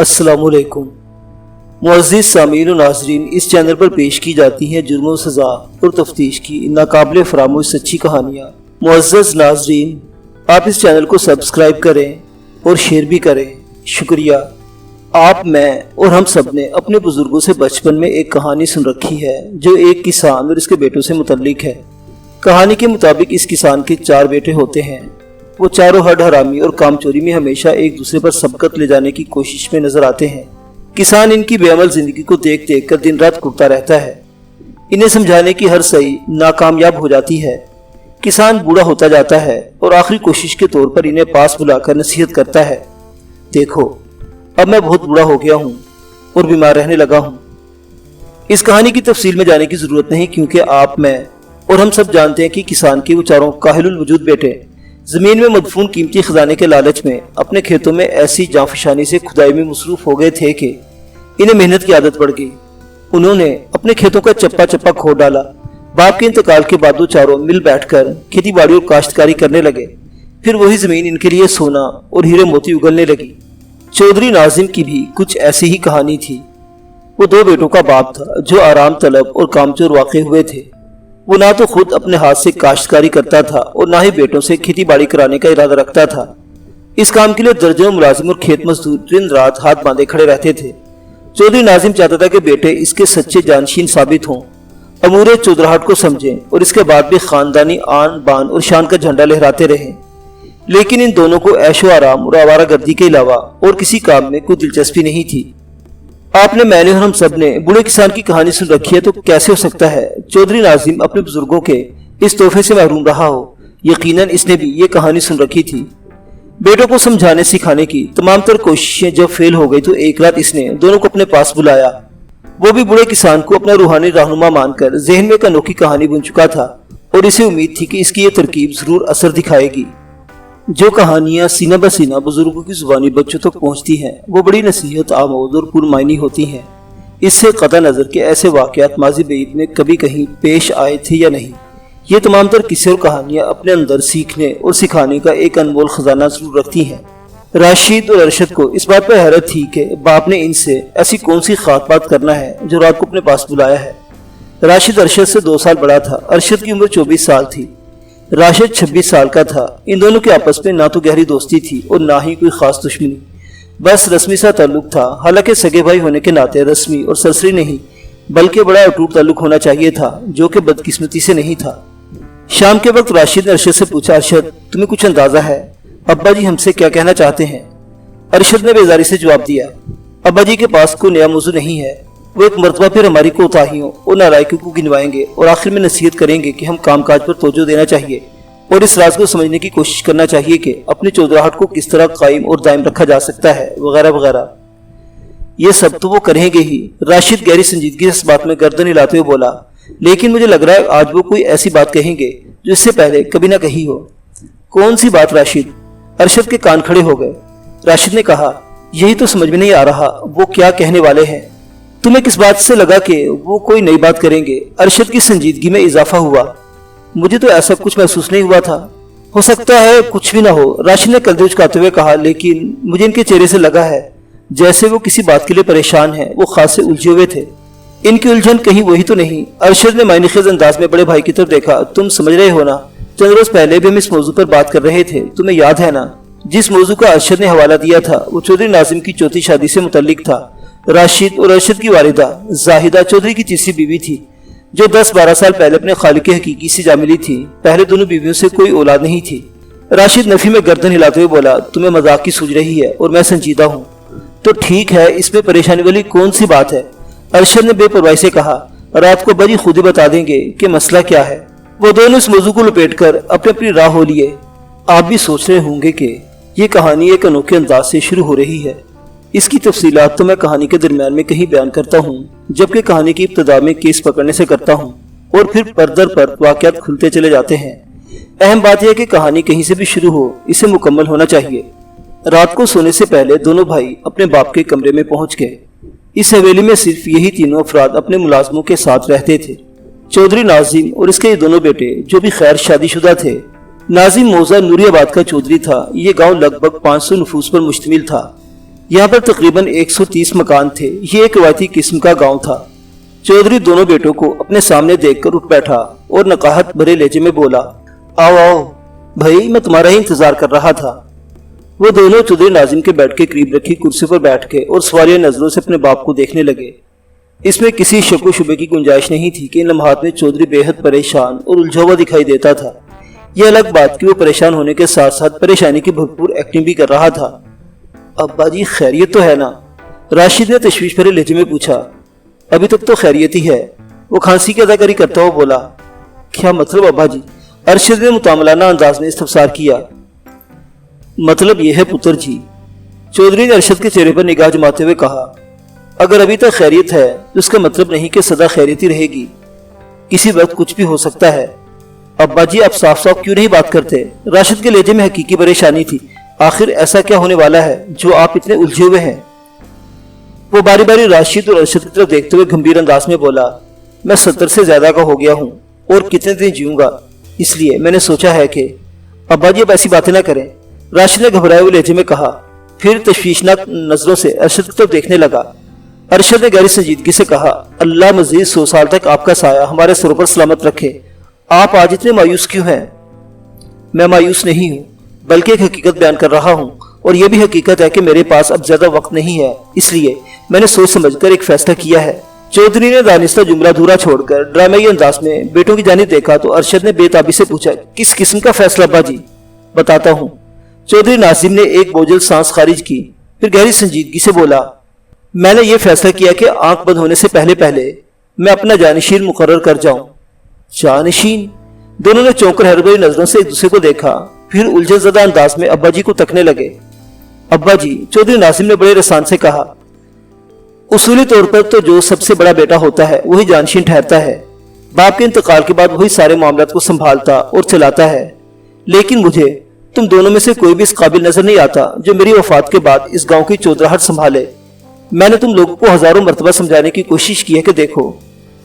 अस्सलामु अलैकुम। मुअज़्ज़िज़ सामीन और नाज़रीन, इस चैनल पर पेश की जाती हैं जुर्म और सज़ा और तफ्तीश की नाकाबिले फरामोश सच्ची कहानियाँ। मुअज़्ज़िज़ नाज़रीन, आप इस चैनल को सब्सक्राइब करें और शेयर भी करें, शुक्रिया। आप, मैं और हम सब ने अपने बुजुर्गों से बचपन में एक कहानी सुन रखी है जो एक किसान और इसके बेटों से मुतल्लिक है। कहानी के मुताबिक इस किसान के 4 बेटे होते हैं। वो चारों हड हरामी और कामचोरी में हमेशा एक दूसरे पर सबकत ले जाने की कोशिश में नजर आते हैं। किसान इनकी बेअमल जिंदगी को देख देख कर दिन रात कुटता रहता है। इन्हें समझाने की हर सही नाकामयाब हो जाती है। किसान बूढ़ा होता जाता है और आखिरी कोशिश के तौर पर इन्हें पास बुलाकर नसीहत करता है, देखो अब मैं बहुत बूढ़ा हो गया हूँ और बीमार रहने लगा हूँ। इस कहानी की तफसील में जाने की जरूरत नहीं, क्योंकि आप, मैं और हम सब जानते हैं कि किसान के वो चारों काहिलुल वजूद बेटे जमीन में मदफून कीमती खजाने के लालच में अपने खेतों में ऐसी जांफशानी से खुदाई में मसरूफ हो गए थे कि इन्हें मेहनत की आदत पड़ गई। उन्होंने अपने खेतों का चप्पा चप्पा खोद डाला। बाप के इंतकाल के बाद वो चारों मिल बैठकर खेती बाड़ी और काश्तकारी करने लगे। फिर वही जमीन इनके लिए सोना और हीरे मोती उगलने लगी। चौधरी नाजिम की भी कुछ ऐसी ही कहानी थी। वो 2 बेटों का बाप था जो आराम तलब और कामचोर वाक़े हुए थे। वो ना तो खुद अपने हाथ से काश्तकारी करता था और ना ही बेटों से खेती बाड़ी कराने का इरादा रखता था। इस काम के लिए दर्जनों मुलाजिम और खेत मजदूर दिन रात हाथ बांधे खड़े रहते थे। चौधरी नाजिम चाहता था कि बेटे इसके सच्चे जानशीन साबित हों, अमूरे चौधराहट को समझें और इसके बाद भी खानदानी आन बान और शान का झंडा लहराते रहें। लेकिन इन दोनों को ऐशो आराम और आवारागर्दी के अलावा और किसी काम में कोई दिलचस्पी नहीं थी। आपने, मैंने और हम सब ने बूढ़े किसान की कहानी सुन रखी है, तो कैसे हो सकता है चौधरी नाजिम अपने बुजुर्गों के इस तोहफे से महरूम रहा हो। यकीनन इसने भी ये कहानी सुन रखी थी। बेटों को समझाने सिखाने की तमाम तर कोशिशें जब फेल हो गई तो एक रात इसने दोनों को अपने पास बुलाया। वो भी बूढ़े किसान को अपना रूहानी रहनुमा मानकर जहन में एक अनोखी कहानी बुन चुका था और इसे उम्मीद थी कि इसकी ये तरकीब जरूर असर दिखाएगी। जो कहानियां सीना बसीना बुजुर्गों की जुबानी बच्चों तक पहुंचती हैं, वो बड़ी नसीहत आमोद और पुरमायनी होती हैं। इससे कतई नजर के ऐसे वाकयात माजी बीत में कभी कहीं पेश आए थे या नहीं, ये तमाम तर किस्से और कहानियां अपने अंदर सीखने और सिखाने का एक अनमोल खजाना जरूर रखती हैं। राशिद और अरशद को इस बात पर हैरत थी कि बाप ने इनसे ऐसी कौन सी खास बात करना है जो रात को अपने पास बुलाया है। राशिद अरशद से 2 साल बड़ा था। अरशद की उम्र 24 साल थी। राशिद 26 साल का था। इन दोनों के आपस में ना तो गहरी दोस्ती थी और ना ही कोई खास दुश्मनी, बस रस्मी सा ताल्लुक था। हालांकि सगे भाई होने के नाते रस्मी और सरसरी नहीं बल्कि बड़ा अटूट ताल्लुक होना चाहिए था, जो कि बदकिस्मती से नहीं था। शाम के वक्त राशिद ने अरशद से पूछा, अरशद तुम्हें कुछ अंदाजा है अब्बा जी हमसे क्या कहना चाहते हैं? अरशद ने बेजारी से जवाब दिया, अब्बा जी के पास कोई नया मौजू नहीं है। वो एक मरतबा फिर हमारी कोताहियों और नालायकियों को गिनवाएंगे और आखिर में नसीहत करेंगे कि हम कामकाज पर तवज्जो देना चाहिए और इस राज को समझने की कोशिश करना चाहिए कि अपनी चौधराहट को किस तरह कायम और दायम रखा जा सकता है, वगैरह वगैरह। ये सब तो वो करेंगे ही। राशिद गहरी संजीदगी से इस बात में गर्दन हिलाते हुए बोला, लेकिन मुझे लग रहा है आज वो कोई ऐसी बात कहेंगे जो इससे पहले कभी ना कही हो। कौन सी बात राशिद? अरशद के कान खड़े हो गए। राशिद ने कहा, यही तो समझ में नहीं आ रहा वो क्या कहने वाले हैं। तुम्हें किस बात से लगा कि वो कोई नई बात करेंगे? अरशद की संजीदगी में इजाफा हुआ। मुझे तो ऐसा कुछ महसूस नहीं हुआ था। हो सकता है कुछ भी ना हो, राशिद ने कंधे उचकाते हुए कहा, लेकिन मुझे इनके चेहरे से लगा है जैसे वो किसी बात के लिए परेशान है। वो खास से उलझे हुए थे। इनकी उलझन कहीं वही तो नहीं? अरशद ने मायनेखेज अंदाज में बड़े भाई की तरफ देखा। तुम समझ रहे हो ना, चंद रोज पहले भी हम इस मौजू पर बात कर रहे थे, तुम्हें याद है ना? जिस मौजू का अरशद ने हवाला दिया था वो चौधरी नाजिम की चौथी शादी से मुतल्लिक था। राशिद और अरशद की वालिदा जाहिदा चौधरी की तीसरी बीवी थी, जो 10-12 साल पहले अपने खालिक हकीकी से जा मिली थी। पहले दोनों बीवियों से कोई औलाद नहीं थी। राशिद नफी में गर्दन हिलाते हुए बोला, तुम्हें मजाक की सूझ रही है और मैं संजीदा हूँ। तो ठीक है, इसमें परेशानी वाली कौन सी बात है? अरशद ने बेपरवाही से कहा, रात को बड़ी खुद ही बता देंगे कि मसला क्या है। वो दोनों इस मौजू को लपेट कर अपनी अपनी राह हो लिए। आप भी सोच रहे होंगे कि ये कहानी एक अनोखे अंदाज से शुरू हो रही है। इसकी तफसीलात तो मैं कहानी के दरमियान में कहीं बयान करता हूँ, जबकि कहानी की इब्तिदा में केस पकड़ने से करता हूँ और फिर परदर पर वाक़यात खुलते चले जाते हैं। अहम बात यह कि कहानी कहीं से भी शुरू हो, इसे मुकम्मल होना चाहिए। रात को सोने से पहले दोनों भाई अपने बाप के कमरे में पहुंच गए। इस हवेली में सिर्फ यही तीनों अफराद अपने मुलाजमों के साथ रहते थे। चौधरी नाजिम और इसके दोनों बेटे जो भी खैर शादीशुदा थे। नाजिम मौजा नूरियाबाद का चौधरी था। ये गांव लगभग 500 नफूस पर मुश्तमिल था। यहाँ पर तकरीबन 130 मकान थे। ये एक रवायती किस्म का गांव था। चौधरी दोनों बेटों को अपने सामने देखकर उठ बैठा और नकाहत भरे लहजे में बोला, आओ आओ भाई, मैं तुम्हारा ही इंतजार कर रहा था। वो दोनों चौधरी नाजिम के बेड के करीब रखी कुर्सी पर बैठ के और सवालिया नजरों से अपने बाप को देखने लगे। इसमें किसी शक व शुबे की गुंजाइश नहीं थी कि इन लम्हात में चौधरी बेहद परेशान और उलझा हुआ दिखाई देता था। यह अलग बात कि वो परेशान होने के साथ साथ परेशानी की भरपूर एक्टिंग भी कर रहा था। अब्बा जी खैरियत तो है ना? राशिद ने तशवीश भरे लहजे में पूछा। अभी तक तो खैरियत ही है, वो खांसी की अदाकारी करता हुआ बोला। क्या मतलब अब्बा जी? अरशद ने मुतामलाना अंदाज में इस्तफसार किया। मतलब यह है पुत्र जी, चौधरी ने अरशद के चेहरे पर निगाह जमाते हुए कहा, अगर अभी तक खैरियत है तो उसका मतलब नहीं कि सदा खैरियत ही रहेगी, किसी वक्त कुछ भी हो सकता है। अब्बा जी आप साफ साफ क्यों नहीं बात करते? राशिद के लहजे में हकीकी परेशानी थी। आखिर ऐसा क्या होने वाला है जो आप इतने उलझे हुए हैं? वो बारी बारी राशिद और अरशद की तरफ देखते हुए गंभीर अंदाज में बोला, मैं 70 से ज्यादा का हो गया हूँ और कितने दिन जीऊंगा, इसलिए मैंने सोचा है कि अब्बा जी अब ऐसी बातें ना करें। राशिद ने घबराए हुए लहजे में कहा, फिर तशवीशनाक नजरों से अरशद की तरफ देखने लगा। अरशद ने गहरी संजीदगी से कहा, अल्लाह मजीद 100 साल तक आपका साया हमारे सरों पर सलामत रखे। आप आज इतने मायूस क्यों हैं? मैं मायूस नहीं हूँ, बल्कि एक हकीकत बयान कर रहा हूँ, और यह भी हकीकत है कि मेरे पास अब ज्यादा वक्त नहीं है, इसलिए मैंने सोच समझकर एक फैसला किया है। चौधरी ने दानिस्ता जुमला अधूरा छोड़कर ड्रामेई अंदाज में बेटों की जानिब देखा तो अरशद ने बेताबी से पूछा, किस किस्म का फैसला अब्बा जी? बताता हूँ। चौधरी नाजिम ने एक बोझल सांस खारिज की, फिर गहरी संजीदगी से बोला, मैंने ये फैसला किया कि आंख बंद होने से पहले पहले मैं अपना जानिशीन मुकर्रर कर जाऊं। जानिशीन? दोनों ने चौंक कर हैरत भरी नजरों से एक दूसरे को देखा, फिर उलझन ज़दा अंदाज में अब्बा जी को तकने लगे। अब्बा जी, चौधरी नासिम ने बड़े रसान से कहा, उसूली तौर पर तो जो सबसे बड़ा बेटा होता है वही जानशीन ठहरता है। बाप के इंतकाल के बाद वही सारे मामलात को संभालता और चलाता है, लेकिन मुझे तुम दोनों में से कोई भी इस काबिल नजर नहीं आता जो मेरी वफात के बाद इस गांव की चौधराहट संभाले। मैंने तुम लोगों को हजारों मर्तबा समझाने की कोशिश की है कि देखो,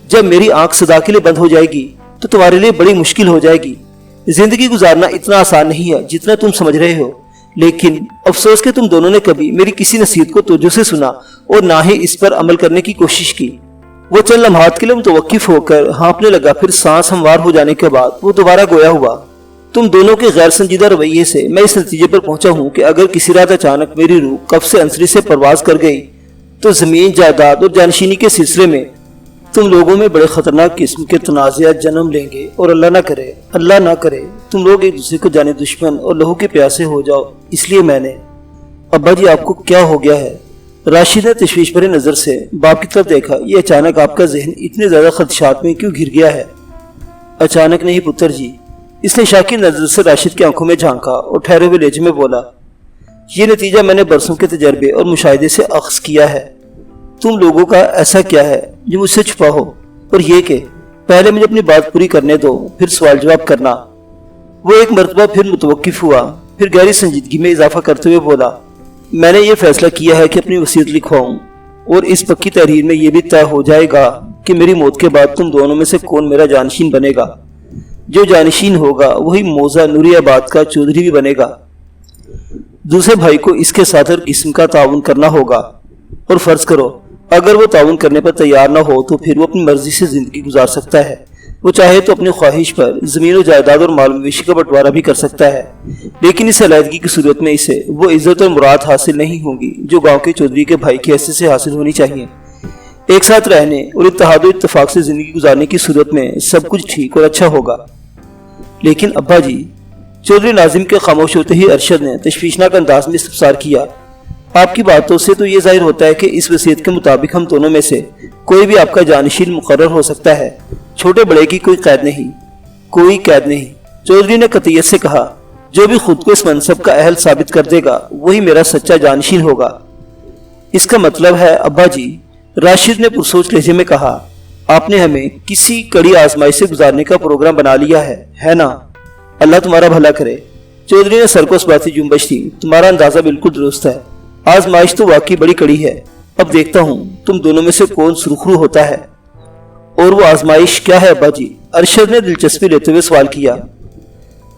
जब मेरी आंख सदा के लिए बंद हो जाएगी तो तुम्हारे लिए बड़ी मुश्किल हो जाएगी। जिंदगी गुजारना इतना आसान नहीं है जितना तुम समझ रहे हो, लेकिन अफसोस कि तुम दोनों ने कभी मेरी किसी नसीहत को तवज्जो से सुना और ना ही इस पर अमल करने की कोशिश की। वो चंद लम्हात के लिए मुतवक्किफ होकर हाँफने लगा, फिर सांस हमवार हो जाने के बाद वो दोबारा गोया हुआ। तुम दोनों के गैर संजीदा रवैये से मैं इस नतीजे पर पहुंचा हूँ कि अगर किसी रात अचानक मेरी रूह कफ से अंसरी से परवाज कर गई तो जमीन जायदाद और जानशीनी के सिलसिले में तुम लोगों में बड़े खतरनाक किस्म के तनाज़ात जन्म लेंगे और अल्लाह ना करे तुम लोग एक दूसरे को जाने दुश्मन और लहू के प्यासे हो जाओ। इसलिए मैंने। अब्बा जी आपको क्या हो गया है? राशिद ने तशवीश भरी नजर से बाप की तरफ देखा। ये अचानक आपका जहन इतने ज्यादा खदशात में क्यों घिर गया है? अचानक नहीं पुत्र जी, इसने शाकिर नजर से राशिद की आंखों में झांका और ठहरे हुए लहजे में बोला, ये नतीजा मैंने बरसों के तजर्बे और मुशाहिदे से अख्ज़ किया है। तुम लोगों का ऐसा क्या है जो मुझसे छुपा हो, और ये कि पहले मुझे अपनी बात पूरी करने दो, फिर सवाल जवाब करना। वो एक मरतबा फिर मुतवक्किफ हुआ, फिर गहरी संजीदगी में इजाफा करते हुए बोला, मैंने ये फैसला किया है कि अपनी वसीयत लिखवाऊं, और इस पक्की तहरीर में यह भी तय हो जाएगा कि मेरी मौत के बाद तुम दोनों में से कौन मेरा जानशीन बनेगा। जो जानशीन होगा वही मौजा नूरियाबाद का चौधरी भी बनेगा। दूसरे भाई को इसके साथ हर किस्म का ताउन करना होगा, और फर्ज करो अगर वो ताउन करने पर तैयार ना हो तो फिर वो अपनी मर्जी से जिंदगी गुजार सकता है। वो चाहे तो अपनी ख्वाहिश पर जमीन और जायदाद और माल मवेशी का बंटवारा भी कर सकता है, लेकिन इस अलहदगी की सूरत में इसे वो इज्जत और मुराद हासिल नहीं होगी जो गांव के चौधरी के भाई की हैसियत से हासिल होनी चाहिए। एक साथ रहने और इत्तेहाद और इत्तेफाक से जिंदगी गुजारने की सूरत में सब कुछ ठीक और अच्छा होगा। लेकिन अब्बा जी, चौधरी नाजिम के खामोश होते ही अरशद ने तशवीशनाक अंदाज में इस्तफसार किया, आपकी बातों से तो ये जाहिर होता है कि इस वसीयत के मुताबिक हम दोनों में से कोई भी आपका जानशीन मुकर्रर हो सकता है। छोटे बड़े की कोई कैद नहीं। चौधरी ने कतईयत से कहा, जो भी खुद को इस मनसब का अहल साबित कर देगा वही मेरा सच्चा जानशीन होगा। इसका मतलब है अब्बा जी, राशिद ने पुरसोच लहजे में कहा, आपने हमें किसी कड़ी आजमाइश से गुजारने का प्रोग्राम बना लिया है ना? अल्लाह तुम्हारा भला करे। चौधरी ने सर को इस बात से जुम्बश दी, तुम्हारा अंदाजा बिल्कुल दुरुस्त है। आजमाइश तो वाकई बड़ी कड़ी है। अब देखता हूँ तुम दोनों में से कौन सुरखरू होता है। और वो आजमाइश क्या है अब्बा जी? अरशद ने दिलचस्पी लेते हुए सवाल किया।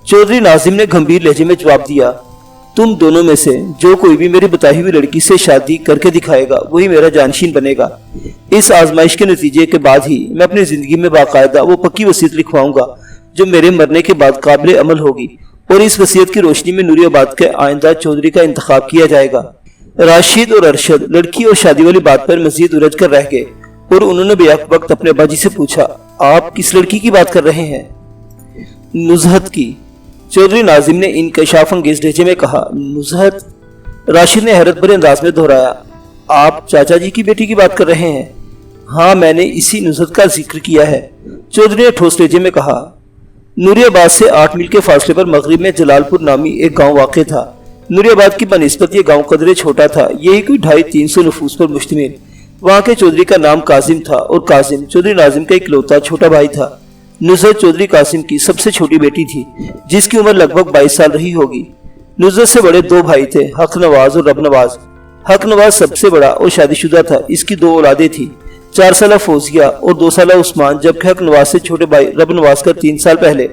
चौधरी नाजिम ने गंभीर लहजे में जवाब दिया, तुम दोनों में से जो कोई भी मेरी बताई हुई लड़की से शादी करके दिखाएगा वही मेरा जानशीन बनेगा। इस आजमाइश के नतीजे के बाद ही मैं अपनी जिंदगी में बाकायदा वो पक्की वसीयत लिखवाऊंगा जो मेरे मरने के बाद काबिल अमल होगी, और इस वसीयत की रोशनी में नूरियाबाद के आइंदा चौधरी का इंतखाब किया जाएगा। राशिद और अरशद लड़की और शादी वाली बात पर मजीद उलझ कर रह गए और उन्होंने बेवक्त वक्त अपने अब्बाजी से पूछा, आप किस लड़की की बात कर रहे हैं? नुज़हत की। चौधरी नाजिम ने इंकशाफ अंगेज लहजे में कहा, नुज़हत? राशिद ने हैरत भरे अंदाज में दोहराया, आप चाचा जी की बेटी की बात कर रहे हैं? हाँ, मैंने इसी नुज़हत का जिक्र किया है। चौधरी ने ठोस लहजे में कहा। नूरियाबाद से 8 मील के फासले पर मगरिब में जलालपुर नामी एक गांव वाक़ था। नूरियाबाद की बनिस्बत ये गांव कदरे छोटा था, यही कोई 250-300 नफूस पर मुश्तमिल। वहाँ के चौधरी का नाम कासिम था और कासिम चौधरी नाजिम का इकलौता छोटा भाई था। नुज़हत चौधरी कासिम की सबसे छोटी बेटी थी, जिसकी उम्र लगभग 22 साल रही होगी। नुज़हत से बड़े 2 भाई थे, हक नवाज और रब नवाज। हक नवाज सबसे बड़ा और शादीशुदा था। इसकी 2 औलादें थी, 4 साला फौजिया और 2 साला उस्मान, जबकि हक नवाज से छोटे भाई रब नवाज का 3 साल पहले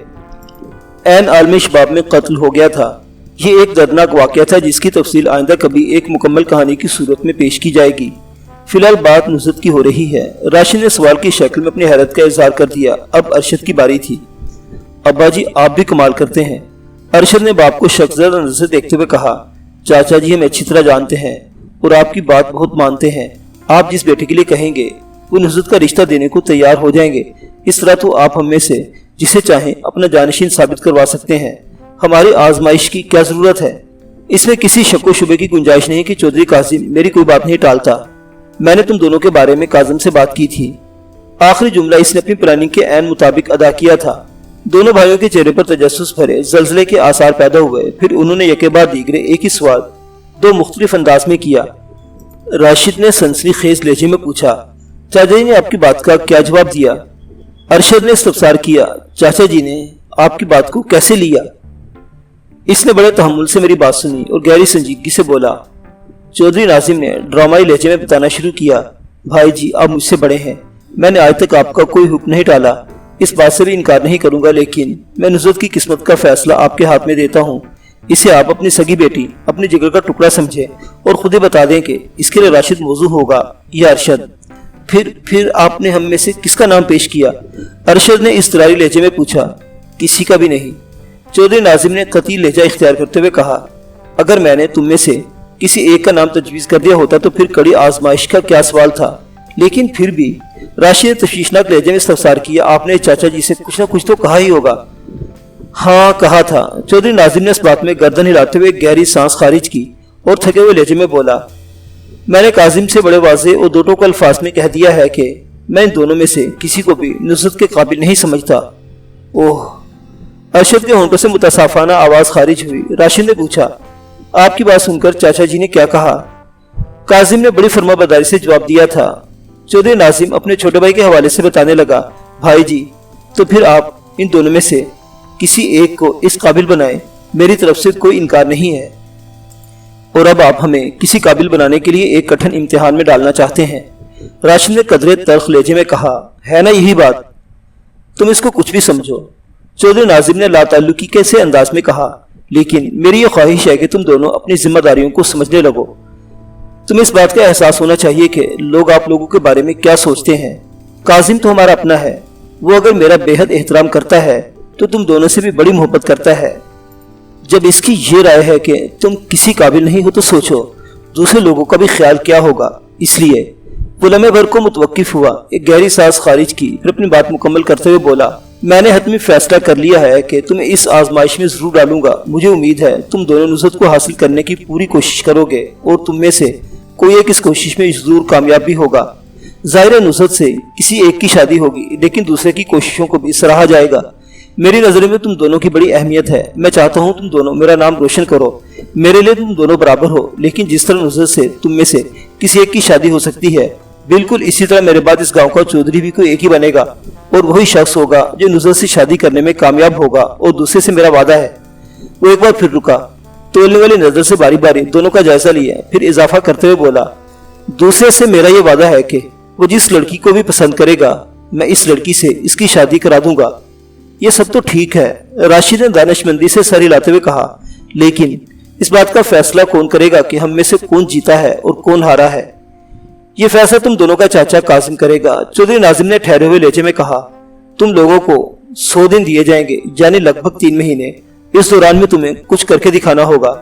ऐन आलमी शबाब में कत्ल हो गया था। ये एक दर्दनाक वाक़या था जिसकी तफसील आइंदा कभी एक मुकम्मल कहानी की सूरत में पेश की जाएगी। फिलहाल बात नुज़हत की हो रही है। राशिद ने सवाल की शक्ल में अपनी हैरत का इजहार कर दिया। अब अरशद की बारी थी। अब्बा जी, आप भी कमाल करते हैं। अरशद ने बाप को शक्ज़दा नज़र से देखते हुए कहा, चाचा जी हमें अच्छी तरह जानते हैं और आपकी बात बहुत मानते हैं। आप जिस बेटे के लिए कहेंगे वो नुज़हत का रिश्ता देने को तैयार हो जाएंगे। इस तरह तो आप हम में से जिसे चाहें अपना जानशीन साबित करवा सकते हैं। हमारी आजमाइश की क्या जरूरत है? इसमें किसी शक व शुबे की गुंजाइश नहीं कि चौधरी कासिम मेरी कोई बात नहीं टालता। मैंने तुम दोनों के बारे में कासिम से बात की थी। आखिरी जुमला इसने अपनी प्लानिंग के ऐन मुताबिक अदा किया था। दोनों भाइयों के चेहरे पर तजस्सुस भरे जल्जले के आसार पैदा हुए। फिर उन्होंने यके बाद दीगरे एक ही सवाल 2 मुख्तलिफ अंदाज में किया। राशिद ने सनसनीखेज लहजे में पूछा, चाचा जी ने आपकी बात का क्या जवाब दिया? अरशद ने इस्तफसार किया, चाचा जी ने आपकी बात को कैसे लिया? इसने बड़े तहम्मुल से मेरी बात सुनी और गहरी संजीदगी से बोला। चौधरी नाजिम ने ड्रामाई लहजे में बताना शुरू किया, भाई जी आप मुझसे बड़े हैं, मैंने आज तक आपका कोई हुक्म नहीं टाला, इस बात से भी इनकार नहीं करूंगा, लेकिन मैं नुज़हत की किस्मत का फैसला आपके हाथ में देता हूँ। इसे आप अपनी सगी बेटी, अपनी जिगर का टुकड़ा समझे और खुद ही बता दें कि इसके लिए राशिद मौजू होगा या अरशद। फिर आपने हम में से किसका नाम पेश किया? अरशद ने इस्तरारी लहजे में पूछा। किसी का भी नहीं। चौधरी नाजिम ने कती लहजा इख्तियार करते हुए कहा, अगर मैंने तुम में से किसी एक का नाम तजवीज कर दिया होता तो फिर कड़ी आजमाइश का क्या सवाल था? लेकिन फिर भी राशिद ने तशवीशनाक लहजे में इस्तफसार किया, आपने चाचा जी से कुछ ना कुछ तो कहा ही होगा। हाँ कहा था। चौधरी नाजिम ने इस बात में गर्दन हिलाते हुए गहरी सांस खारिज की और थके हुए लहजे में बोला, मैंने कासिम से बड़े वाज़े और 2 टोक अल्फाज में कह दिया है कि मैं इन दोनों में से किसी को भी नुज़हत के काबिल नहीं समझता। ओह। अरशद के होंठों से मुतसाफाना आवाज खारिज हुई। राशिद ने पूछा, आपकी बात सुनकर चाचा जी ने क्या कहा? कासिम ने बड़ी फरमाबरदारी से जवाब दिया था। चौधरी नाजिम अपने छोटे भाई के हवाले से बताने लगा, भाई जी तो फिर आप इन दोनों में से किसी एक को इस काबिल बनाएं, मेरी तरफ से कोई इनकार नहीं है। और अब आप हमें किसी काबिल बनाने के लिए एक कठिन इम्तिहान में डालना चाहते हैं। राशिद ने कदरे तल्ख लहजे में कहा, है ना यही बात? तुम इसको कुछ भी समझो। चौधरी नाजिम ने लाताल्लुकी के से अंदाज में कहा, लेकिन मेरी ये ख्वाहिश है कि तुम दोनों अपनी जिम्मेदारियों को समझने लगो। तुम्हें इस बात का एहसास होना चाहिए कि लोग आप लोगों के बारे में क्या सोचते हैं। कासिम तो हमारा अपना है, वो अगर मेरा बेहद एहतराम करता है तो तुम दोनों से भी बड़ी मोहब्बत करता है। जब इसकी ये राय है कि तुम किसी काबिल नहीं हो तो सोचो दूसरे लोगों का भी ख्याल क्या होगा। इसलिए वो लम्हे भर को मुतवक्किफ हुआ, एक गहरी सांस खारिज की, फिर अपनी बात मुकम्मल करते हुए बोला, मैंने हतमी फैसला कर लिया है कि तुम्हें इस आजमाइश में जरूर डालूंगा। मुझे उम्मीद है तुम दोनों नुज़हत को हासिल करने की पूरी कोशिश करोगे और तुम में से कोई एक इस कोशिश में जरूर कामयाब भी होगा। ज़ाहिर नुज़हत से किसी एक की शादी होगी, लेकिन दूसरे की कोशिशों को भी सराहा जाएगा। मेरी नज़र में तुम दोनों की बड़ी अहमियत है। मैं चाहता हूँ तुम दोनों मेरा नाम रोशन करो। मेरे लिए तुम दोनों बराबर हो, लेकिन जिस तरह नुज़हत से तुम में से किसी एक की शादी हो सकती है, बिल्कुल इसी तरह मेरे बाद इस गांव का चौधरी भी कोई एक ही बनेगा और वही शख्स होगा जो नुज़हत से शादी करने में कामयाब होगा। और दूसरे से मेरा वादा है। वो एक बार फिर रुका, तोलने वाली नजर से बारी बारी दोनों का जायजा लिया, फिर इजाफा करते हुए बोला, दूसरे से मेरा ये वादा है कि वो जिस लड़की को भी पसंद करेगा मैं इस लड़की से इसकी शादी करा दूंगा। ये सब तो ठीक है, राशिद ने दानिशमंदी से सर हिलाते हुए कहा, लेकिन اس بات کا فیصلہ کون کرے گا کہ ہم میں سے کون جیتا ہے اور کون ہارا ہے؟ یہ فیصلہ تم دونوں کا چاچا کاظم کرے گا، چودھری ناظم نے ٹھہرے ہوئے لہجے میں کہا۔ تم لوگوں کو 100 دن دیے جائیں گے، یعنی لگ بھگ 3 مہینے۔ اس دوران میں تمہیں کچھ کر کے دکھانا ہوگا۔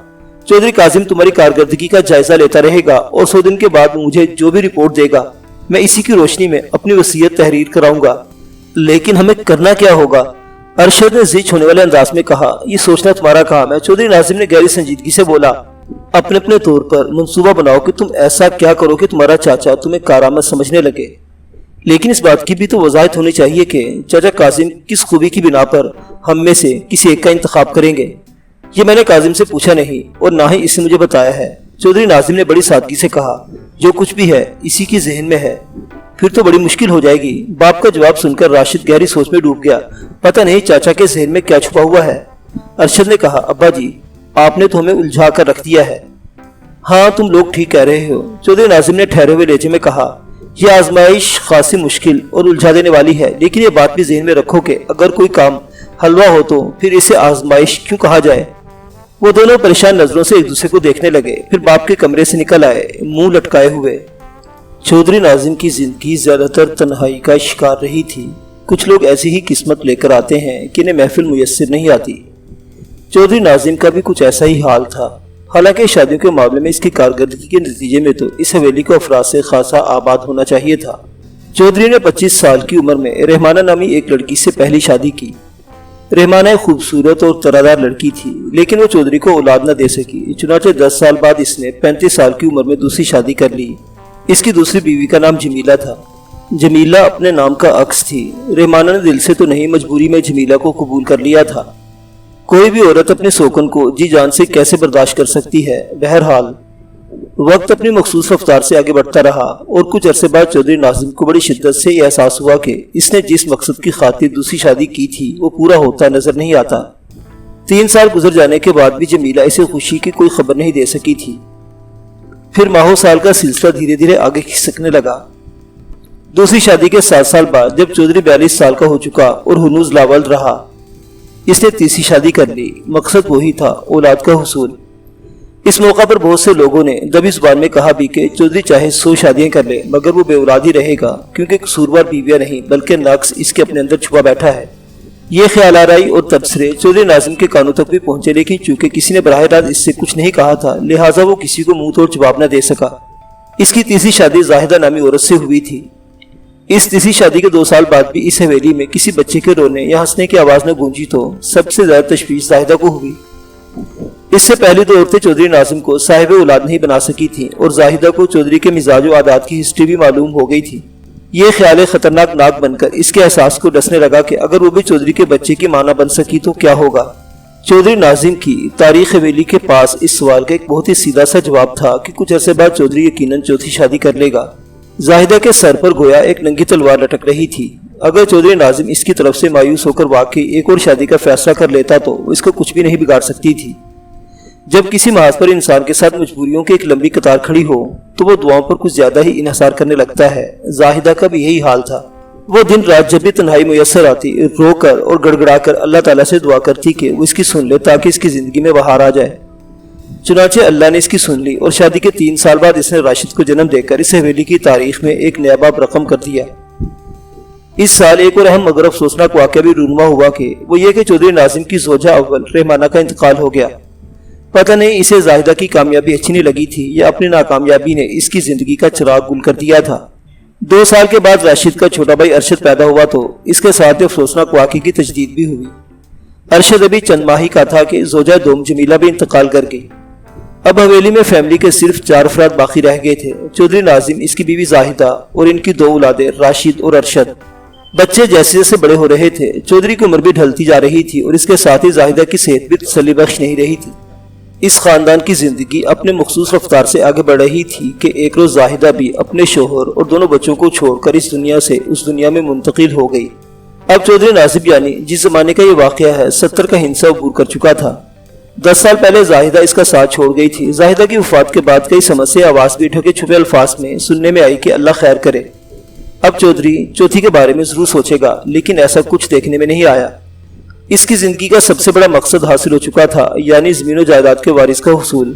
چودھری کاظم تمہاری کارکردگی کا جائزہ لیتا رہے گا اور 100 دن کے بعد مجھے جو بھی رپورٹ دے گا میں اسی کی روشنی میں اپنی وصیت تحریر کراؤں گا۔ لیکن ہمیں کرنا کیا ہوگا؟ ارشد نے زچ ہونے والے انداز میں کہا۔ یہ سوچنا تمہارا کام ہے، چودھری ناظم نے گہری سنجیدگی سے بولا۔ اپنے اپنے طور پر منصوبہ بناؤ کہ تم ایسا کیا کرو کہ تمہارا چاچا تمہیں کارآمد سمجھنے لگے، لیکن اس بات کی بھی تو وضاحت ہونی چاہیے کہ چاچا کاظم کس خوبی کی بنا پر ہم میں سے کسی ایک کا انتخاب کریں گے۔ یہ میں نے کاظم سے پوچھا نہیں اور نہ ہی اس نے مجھے بتایا ہے، چودھری ناظم نے بڑی سادگی سے کہا۔ جو کچھ بھی ہے اسی کی ذہن میں ہے، پھر تو بڑی مشکل ہو جائے گی۔ باپ کا جواب سن کر راشد گہری سوچ میں ڈوب گیا۔ پتہ نہیں چاچا کے ذہن میں کیا چھپا ہوا ہے۔ ارشد نے کہا، ابا جی آپ نے تو ہمیں الجھا کر رکھ دیا ہے۔ ہاں تم لوگ ٹھیک کہہ رہے ہو، چودھری ناظم نے ٹھہرے ہوئے لہجے میں کہا۔ یہ آزمائش خاصی مشکل اور الجھا دینے والی ہے، لیکن یہ بات بھی ذہن میں رکھو کہ اگر کوئی کام حلوہ ہو تو پھر اسے آزمائش کیوں کہا جائے؟ وہ دونوں پریشان نظروں سے ایک دوسرے کو دیکھنے لگے، پھر باپ کے کمرے سے نکل آئے منہ لٹکائے ہوئے۔ چودھری ناظم کی زندگی زیادہ تر تنہائی کا شکار رہی تھی۔ کچھ لوگ ایسی ہی قسمت لے کر آتے ہیں کہ انہیں محفل میسر نہیں آتی۔ چودھری ناظم کا بھی کچھ ایسا ہی حال تھا۔ حالانکہ شادیوں کے معاملے میں اس کی کارکردگی کے نتیجے میں تو اس حویلی کو افراد سے خاصا آباد ہونا چاہیے تھا۔ چودھری نے 25 سال کی عمر میں رحمانہ نامی ایک لڑکی سے پہلی شادی کی۔ رحمانہ ایک خوبصورت اور ترادار لڑکی تھی، لیکن وہ چودھری کو اولاد نہ دے سکی۔ چنانچہ 10 سال بعد اس نے 35 سال کی عمر میں دوسری شادی کر لی۔ اس کی دوسری بیوی کا نام جمیلہ تھا۔ جمیلہ اپنے نام کا عکس تھی۔ رحمانہ نے دل سے تو نہیں، مجبوری میں جمیلہ کو قبول کر لیا تھا۔ کوئی بھی عورت اپنے سوکن کو جی جان سے کیسے برداشت کر سکتی ہے؟ بہرحال وقت اپنی مخصوص رفتار سے آگے بڑھتا رہا اور کچھ عرصے بعد چودھری ناظم کو بڑی شدت سے یہ احساس ہوا کہ اس نے جس مقصد کی خاطر دوسری شادی کی تھی وہ پورا ہوتا نظر نہیں آتا۔ 3 سال گزر جانے کے بعد بھی جمیلہ اسے خوشی کی کوئی خبر نہیں دے سکی تھی۔ پھر ماہوں سال کا سلسلہ دھیرے دھیرے آگے کھسکنے لگا۔ دوسری شادی کے 7 سال بعد جب چودھری 42 سال کا ہو چکا اور ہنوز لاولد رہا، اس نے تیسری شادی کر لی۔ مقصد وہی تھا، اولاد کا حصول۔ اس موقع پر بہت سے لوگوں نے دبی زبان میں کہا بھی کہ چودھری چاہے 100 شادیاں کر لے مگر وہ بے اولاد ہی رہے گا، کیونکہ قصوروار بیویاں نہیں بلکہ نقص اس کے اپنے اندر چھپا بیٹھا ہے۔ یہ خیال آرائی اور تبصرے چودھری ناظم کے کانوں تک بھی پہنچے، لیکن چونکہ کسی نے براہ راست اس سے کچھ نہیں کہا تھا لہٰذا وہ کسی کو منہ توڑ جواب نہ دے سکا۔ اس کی تیسری شادی زاہدہ نامی عورت سے ہوئی تھی۔ اس تیسری شادی کے 2 سال بعد بھی اس حویلی میں کسی بچے کے رونے یا ہنسنے کی آواز نہ گونجی تو سب سے زیادہ تشویش زاہدہ کو ہوئی۔ اس سے پہلی 2 عورتیں چودھری ناظم کو صاحب اولاد نہیں بنا سکی تھیں اور زاہدہ کو چودھری کے مزاج و عادات کی ہسٹری بھی معلوم ہو گئی تھی۔ یہ خیال خطرناک ناک بن کر اس کے احساس کو ڈسنے لگا کہ اگر وہ بھی چودھری کے بچے کی ماں نہ بن سکی تو کیا ہوگا۔ چودھری ناظم کی تاریخ حویلی کے پاس اس سوال کا ایک بہت ہی سیدھا سا جواب تھا کہ کچھ عرصے بعد چودھری یقیناً چوتھی شادی کر لے گا۔ زاہدہ کے سر پر گویا ایک ننگی تلوار لٹک رہی تھی۔ اگر چودھری ناظم اس کی طرف سے مایوس ہو کر واقعی ایک اور شادی کا فیصلہ کر لیتا تو اس کو کچھ بھی نہیں بگاڑ سکتی تھی۔ جب کسی محاذ پر انسان کے ساتھ مجبوریوں کی ایک لمبی قطار کھڑی ہو تو وہ دعاؤں پر کچھ زیادہ ہی انحصار کرنے لگتا ہے۔ زاہدہ کا بھی یہی حال تھا۔ وہ دن رات جب بھی تنہائی میسر آتی رو کر اور گڑ گڑا کر اللہ تعالیٰ سے دعا کرتی کہ وہ اس کی سن لے تاکہ اس کی زندگی میں بہار آ جائے۔ چنانچہ اللہ نے اس کی سن لی اور شادی کے 3 سال بعد اس نے راشد کو جنم دے کر اس حویلی کی تاریخ میں ایک نیا باب رقم کر دیا۔ اس سال ایک اور اہم مگر افسوسناک واقعہ بھی رونما ہوا کہ وہ یہ کہ چودھری ناظم کی زوجہ اول رحمانہ کا انتقال ہو گیا۔ پتہ نہیں اسے زاہدہ کی کامیابی اچھی نہیں لگی تھی یا اپنی ناکامیابی نے اس کی زندگی کا چراغ گل کر دیا تھا۔ 2 سال کے بعد راشد کا چھوٹا بھائی ارشد پیدا ہوا تو اس کے ساتھ افسوسناک واقعے کی تجدید بھی ہوئی۔ ارشد ابھی چند ماہ کا تھا کہ زوجہ دوم جمیلہ بھی انتقال کر گئی۔ اب حویلی میں فیملی کے صرف 4 افراد باقی رہ گئے تھے، چودھری ناظم، اس کی بیوی زاہدہ اور ان کی 2 اولادیں راشد اور ارشد۔ بچے جیسے جیسے بڑے ہو رہے تھے چودھری کی عمر بھی ڈھلتی جا رہی تھی اور اس کے ساتھ ہی زاہدہ کی صحت بھی تسلی بخش نہیں رہی تھی۔ اس خاندان کی زندگی اپنے مخصوص رفتار سے آگے بڑھ رہی تھی کہ ایک روز زاہدہ بھی اپنے شوہر اور دونوں بچوں کو چھوڑ کر اس دنیا سے اس دنیا میں منتقل ہو گئی۔ اب چودھری ناظم یعنی جس زمانے کا یہ واقعہ ہے 70 کا ہندسہ عبور کر چکا تھا۔ 10 سال پہلے زاہدہ اس کا ساتھ چھوڑ گئی تھی۔ زاہدہ کی وفات کے بعد کئی سمجھ سے آواز بھی ٹھکے چھپے الفاظ میں سننے میں آئی کہ اللہ خیر کرے، اب چودھری چوتھی کے بارے میں ضرور سوچے گا، لیکن ایسا کچھ دیکھنے میں نہیں آیا۔ اس کی زندگی کا سب سے بڑا مقصد حاصل ہو چکا تھا، یعنی زمین و جائیداد کے وارث کا حصول۔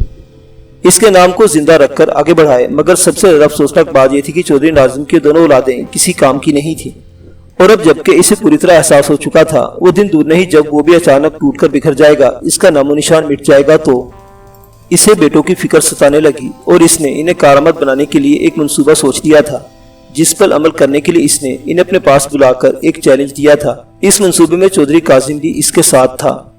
اس کے نام کو زندہ رکھ کر آگے بڑھائے، مگر سب سے زیادہ افسوسناک بات یہ تھی کہ چودھری ناظرین کی دونوں اولادیں کسی کام کی نہیں تھیں، اور اب جبکہ اسے پوری طرح احساس ہو چکا تھا، وہ دن دور نہیں جب وہ بھی اچانک ٹوٹ کر بکھر جائے گا، اس کا نام و نشان مٹ جائے گا۔ تو اسے بیٹوں کی فکر ستانے لگی، اور اس نے انہیں کارآمد بنانے کے لیے ایک منصوبہ سوچ دیا تھا، جس پر عمل کرنے کے لیے اس نے انہیں اپنے پاس بلا کر ایک چیلنج دیا تھا۔ اس منصوبے میں چودھری کاظم بھی اس کے ساتھ تھا۔